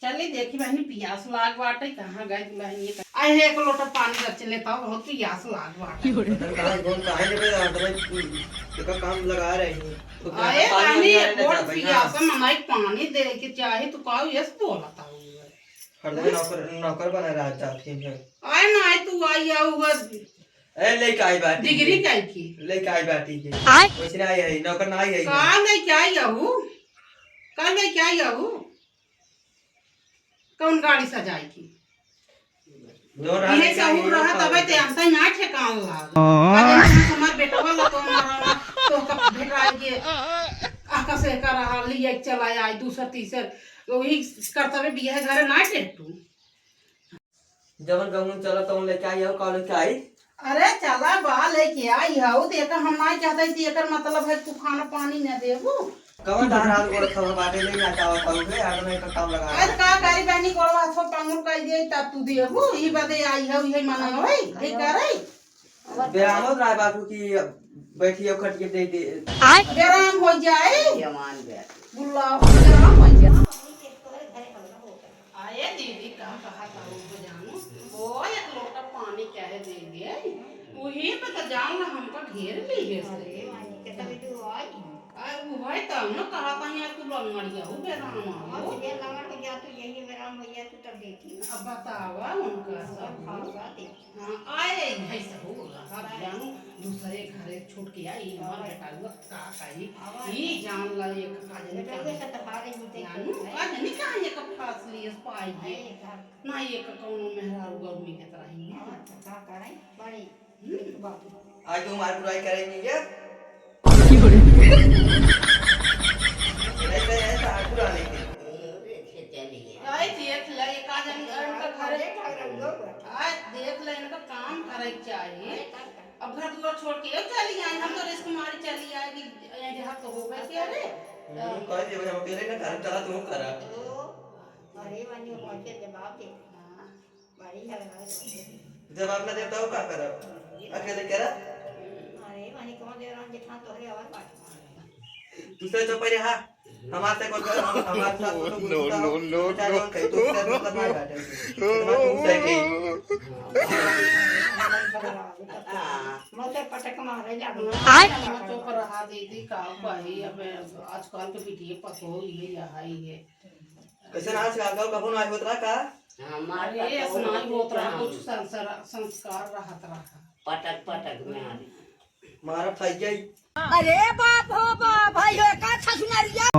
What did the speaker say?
चलिए देखी बहनी पियास लाग बाटे कहाँ गए बहनी आए है एक लोटा पानी रख लेता हूँ बहुत पियास लाग बाटे का काम लगा रहे हैं तो आए बहनी बहुत पियास मनाई पानी दे के चाहे तो काऊ यस बोलता हूँ हर दिन नौकर बना रहा चाहती है आए ना आए तू आई आऊगा ए लेके आई बाटी डिग्री काय की लेके आई बाटी की वैसे आई है नौकर ना आई है का लेके आई आऊ का लेके आई आऊ कौन गाड़ी सजाई की ये सहूर रहा तबे ते अंत ना ठेकान लाग अरे हमार बेटा वाला तो हमारा तो का भेटाई के आका से कर रहा लिए चला आई दूसरा तीसरा वही कर्तव्य बियाह घरे ना टेटू जवन गंगन चला तो लेके आई हो कॉलेज के आई अरे चला बा लेके आई हो देखा हम ना चाहते थी एकर मतलब है तू खाना पानी न देबू कवन तार हाथ गोड़ खबर बाटे ले आता हो कहू के आड़ में का काम लगा आज का गाड़ी बहनी गोड़वा छो पांगुर कह दे ता तू देबू ई बदे आई हो ई मना होई ई करे बेरामो राय बाबू की बैठी खट के दे दे बेराम हो जाए जमान बे बुल्ला बेराम हो जाए आए दीदी का कहा था वो जानू ओ एक लोटा पानी कह दे दे वही पे तो जान हमको ढेर भी है से के तभी तू आई वो है तब ना कहा था यार तू लंगड़िया हो बेराम हो ये लंगड़ हो जा तू यही बेराम हो जा तू तब देखी अब बतावा उनका सब खावा दे हां आए ऐसा हो रहा जानू दूसरे घरे छूट के आई हमार बेटा लोग का कही ई जान ला एक काज नहीं करे से तफारे होते जानू आज नहीं कहां एक फास लिए पाई है ना एक कोनो मेहरा गर्मी के तरह ही का करे बड़ी बात आज तुम मार बुराई करेंगे क्या ऐसे ऐसा बुरा नहीं आई देख ले एक आज इनका घरे आज देख ले इनका काम करे चाहिए अब घर दुआर छोड़ के चली आई हम तो राजकुमारी चली आएगी यहाँ तो हो गए क्या रे कह दे हम अकेले ना घर चला तू करा अरे वानी पहुंचे जवाब दे बड़ी है जवाब ना देता हो का करा अकेले करा अरे वानी कौन दे रहा जितना तो है और बात दूसरे जो पहले हां हमारे से कोई हमारे साथ तो नो कहीं तो उसका मतलब नहीं बैठे तुम से मोटे पटक मारे जागना चुप रहा दीदी का भाई अब आजकल के पीटीए पतो ये यही है कैसे आज का गांव कबो ना होत रहा का हमारे स्नान होत रहा कुछ संस्कार रहत रहा पटक पटक में आ मारा खाई गई अरे बाप हो बाप भाई हो का छसुनरिया